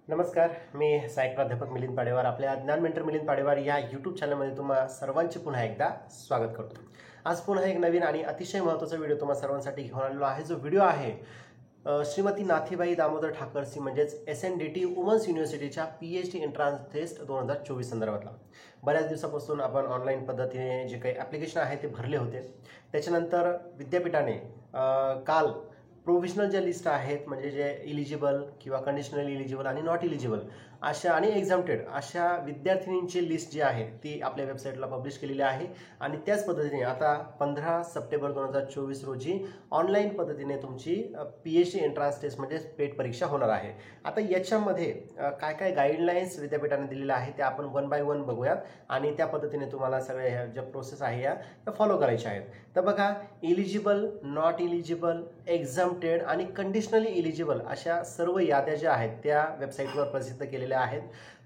नमस्कार, मी सहाय्यक प्राध्यापक मिलिंद पाडेवार आपल्या ज्ञान मेंटर मिलिंद पाडेवार या यूट्यूब चॅनलमध्ये तुम्हा सर्वांचे पुन्हा एकदा स्वागत करतो। आज पुन्हा एक नवीन आणि अतिशय महत्त्वाचा व्हिडिओ तुम्हा सर्वांसाठी घेऊन आलेलो आहे। जो व्हिडिओ आहे श्रीमती नाथीबाई दामोदर ठाकरसी म्हणजेच SNDT वुमन्स युनिव्हर्सिटीच्या PhD एंट्रन्स टेस्ट 2024 संदर्भातला। बऱ्याच दिवसापासून आपण ऑनलाईन पद्धतीने जे काही ॲप्लिकेशन आहे ते भरले होते। त्याच्यानंतर विद्यापीठाने काल प्रोव्हिजनल ज्या लिस्ट आहेत म्हणजे जे इलिजिबल किंवा कंडिशनल इलिजिबल आणि नॉट इलिजिबल अशा आणि एक्झाम्प्टेड अशा विद्यार्थिनींची लिस्ट जी आहे ती आपल्या वेबसाईटला पब्लिश केलेली आहे। आणि त्याच पद्धतीने आता 15 सप्टेंबर 2024 रोजी ऑनलाईन पद्धतीने तुमची PhD एंट्रन्स टेस्ट म्हणजे पेट परीक्षा होणार आहे। आता याच्यामध्ये काय काय गाईडलाईन्स विद्यापीठाने दिलेल्या आहेत त्या आपण वन बाय वन बघूयात आणि त्या पद्धतीने तुम्हाला सगळ्या ह्या ज्या प्रोसेस आहे या फॉलो करायच्या आहेत। तर बघा, इलिजिबल, नॉट इलिजिबल, एक्झाम्प्टेड आणि कंडिशनली इलिजिबल अशा सर्व याद्या ज्या आहेत त्या वेबसाईटवर प्रसिद्ध केलेल्या आहेत।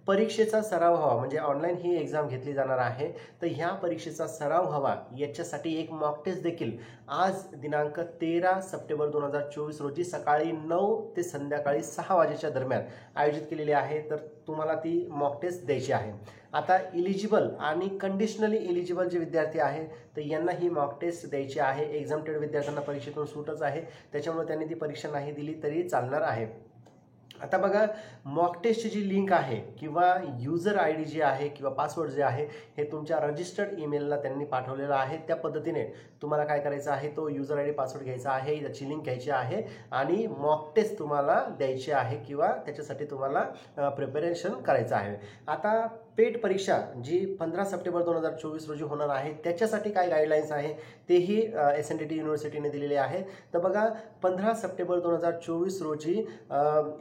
परीक्षेचा सराव व्हावा म्हणजे ऑनलाईन ही एक्झाम घेतली जाणार आहे, तर ह्या परीक्षेचा सराव व्हावा याच्यासाठी एक मॉक टेस्ट देखील आज दिनांक 13 सप्टेंबर 2024 रोजी सकाळी 9 ते संध्याकाळी 6 वाजेच्या दरम्यान आयोजित केलेली आहे। तर तुम्हाला ती मॉक टेस्ट द्यायची आहे। आता इलिजिबल आणि कंडिशनली इलिजिबल जे विद्यार्थी आहेत तर यांना ही मॉक टेस्ट द्यायची आहे। एक्झाम्प्टेड विद्यार्थ्यांना परीक्षेतून सूटच आहे, त्याच्यामुळे त्यांनी ती परीक्षा नाही दिली तरी चालणार आहे। आता बघा, मॉक टेस्टची जी लिंक आहे किंवा युजर ID जी आहे किंवा पासवर्ड जे आहे हे तुमच्या रजिस्टर्ड ईमेलला त्यांनी पाठवलेला आहे। त्या पद्धतीने तुम्हाला काय करायचं आहे, तो युजर ID पासवर्ड घ्यायचा आहे, याची लिंक घ्यायची आहे आणि मॉक टेस्ट तुम्हाला द्यायची आहे किंवा त्याच्यासाठी तुम्हाला प्रिपरेशन करायचं आहे। आता पेट परीक्षा जी 15 सप्टेंबर 2024 रोजी होणार आहे त्याच्यासाठी काय गाईडलाईन्स आहे तेही SNDT युनिव्हर्सिटीने दिलेले आहेत। तर बघा, 15 सप्टेंबर 2024 रोजी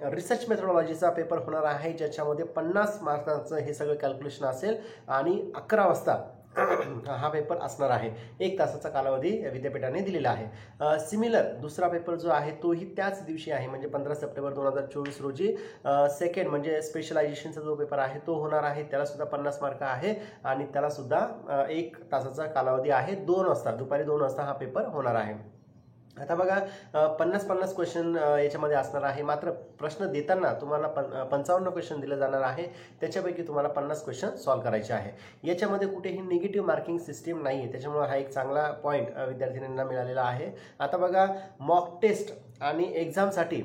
रिसर्च मेथोडॉलॉजीचा पेपर होणार आहे, ज्याच्यामध्ये 50 मार्कांचं हे सगळं कॅल्क्युलेशन असेल आणि 11 वाजता हा पेपर असणार आहे। 1 तासाचा कालावधी विद्यापीठाने दिलेला आहे। सिमिलर दुसरा पेपर जो आहे तोही त्याच दिवशी आहे म्हणजे 15 सप्टेंबर 2024 रोजी सेकंड म्हणजे स्पेशलायझेशनचा जो पेपर आहे तो होणार आहे। त्याला सुद्धा 50 मार्क आहे आणि त्याला सुद्धा 1 तासाचा कालावधी आहे। 2 वाजता दुपारी 2 वाजता हा पेपर होणार आहे। आता बघा, 50-50 क्वेश्चन याच्यामध्ये असणार आहे, मात्र प्रश्न देताना तुम्हाला 55 क्वेश्चन दिले जाणार आहे, त्याच्यापैकी तुम्हाला 50 क्वेश्चन सॉल्व्ह करायचे आहे। याच्यामध्ये कुठेही निगेटिव्ह मार्किंग सिस्टीम नाही आहे, त्याच्यामुळे हा एक चांगला पॉईंट विद्यार्थ्यांना मिळालेला आहे। आता बघा, मॉक टेस्ट आणि एक्झामसाठी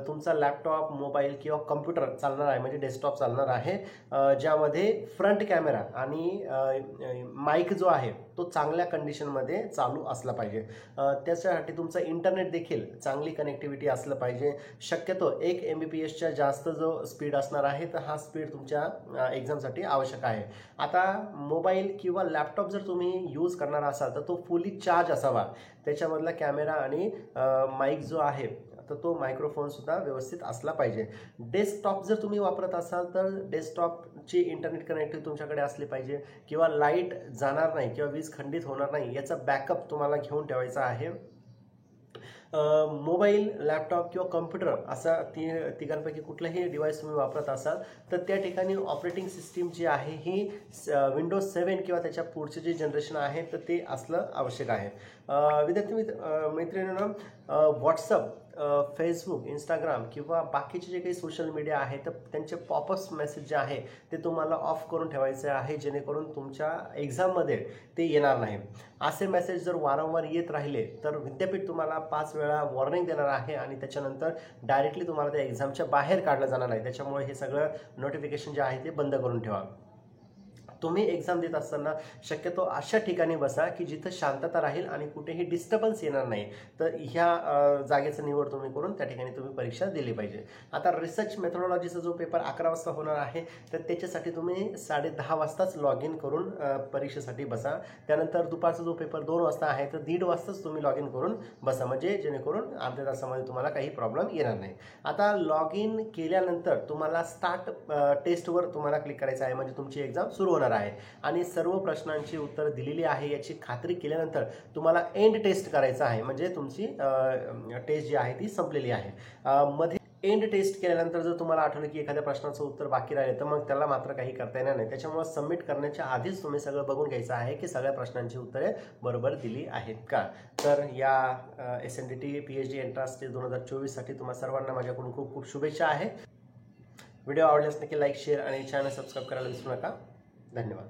तुमचा लॅपटॉप, मोबाईल किंवा कम्प्युटर चालणार आहे म्हणजे डेस्कटॉप चालणार आहे, ज्यामध्ये फ्रंट कॅमेरा आणि माईक जो आहे तो चांगल्या कंडिशनमध्ये चालू असला पाहिजे। त्याच्यासाठी तुमचा इंटरनेट देखील चांगली कनेक्टिव्हिटी असलं पाहिजे। शक्यतो 1 MBPSच्या जास्त जो स्पीड असणार आहे तर हा स्पीड तुमच्या एक्झामसाठी आवश्यक आहे। आता मोबाईल किंवा लॅपटॉप जर तुम्ही यूज करणार असाल तर तो फुली चार्ज असावा, त्याच्यामधला कॅमेरा आणि माईक जो आहे तर तो मायक्रोफोन सुद्धा व्यवस्थित असला पाहिजे। डेस्कटॉप जर तुम्ही वापरत असाल तर डेस्कटॉपची इंटरनेट कनेक्टिव्हिटी तुमच्याकडे असली पाहिजे किंवा लाईट जाणार नाही किंवा वीज खंडित होणार नाही याचा बॅकअप तुम्हाला घेऊन ठेवायचा आहे। मोबाईल, लॅपटॉप किंवा कम्प्युटर असा तिघांपैकी कुठलाही डिव्हाइस तुम्ही वापरत असाल तर त्या ठिकाणी ऑपरेटिंग सिस्टीम जी आहे ही Windows 7 किंवा त्याच्या पुढचे जे जनरेशन आहे तर ते असलं आवश्यक आहे। विद्यार्थी मैत्रिणींनो, व्हॉट्सअप, फेसबुक, इंस्टाग्राम किंवा बाकीचे जे काही सोशल मीडिया आहे तर त्यांचे पॉपअप्स मेसेज जे आहे ते तुम्हाला ऑफ करून ठेवायचे आहे, जेणेकरून तुमच्या एक्झाममध्ये ते येणार नाही। असे मेसेज जर वारंवार येत राहिले तर विद्यापीठ तुम्हाला 5 वेळा वॉर्निंग देणार आहे आणि त्याच्यानंतर डायरेक्टली तुम्हाला त्या एक्झामच्या बाहेर काढलं जाणार आहे। त्याच्यामुळे हे सगळं नोटिफिकेशन जे आहे ते बंद करून ठेवा। तुम्ही एक्झाम देत असताना शक्यतो अशा ठिकाणी बसा की जिथं शांतता राहील आणि कुठेही डिस्टर्बन्स येणार नाही, तर ह्या जागेचं निवड तुम्ही करून त्या ठिकाणी तुम्ही परीक्षा दिली पाहिजे। आता रिसर्च मेथोडॉलॉजीचा जो पेपर 11 वाजता होणार आहे तर त्याच्यासाठी तुम्ही 10:30 वाजताच लॉग इन करून परीक्षेसाठी बसा। त्यानंतर दुपारचा जो पेपर 2 वाजता आहे तर 1:30 वाजताच तुम्ही लॉग इन करून बसा, म्हणजे जेणेकरून अर्ध्या तासामध्ये तुम्हाला काही प्रॉब्लेम येणार नाही। आता लॉग इन केल्यानंतर तुम्हाला स्टार्ट टेस्टवर तुम्हाला क्लिक करायचं आहे म्हणजे तुमची एक्झाम सुरू होणार आहे आणि सर्व प्रश्नांची उत्तर दिलेली आहे याची खात्री केल्यानंतर तुम्हाला एंड टेस्ट करायचा आहे म्हणजे तुमची टेस्ट जी आहे ती संपलेली आहे। मध्ये एंड टेस्ट केल्यानंतर जर तुम्हाला आठवलं की एखाद्या प्रश्नाचं उत्तर बाकी राहिले तर मग त्याला मात्र काही करता येणार नाही। त्याच्यामुळे सबमिट करण्याच्या आधीच तुम्ही सगळं बघून घ्यायचं आहे की सगळ्या प्रश्नांची उत्तरे बरोबर दिली आहेत का। तर या SNDT PhD एंट्रन्स टेस्ट 2024 साठी तुम्हा सर्वांना माझ्याकडून खूप खूप शुभेच्छा आहे। व्हिडिओ आवडल्यास नक्की लाईक शेअर आणि चॅनल सबस्क्राईब करायला विसरू नका. धन्यवाद.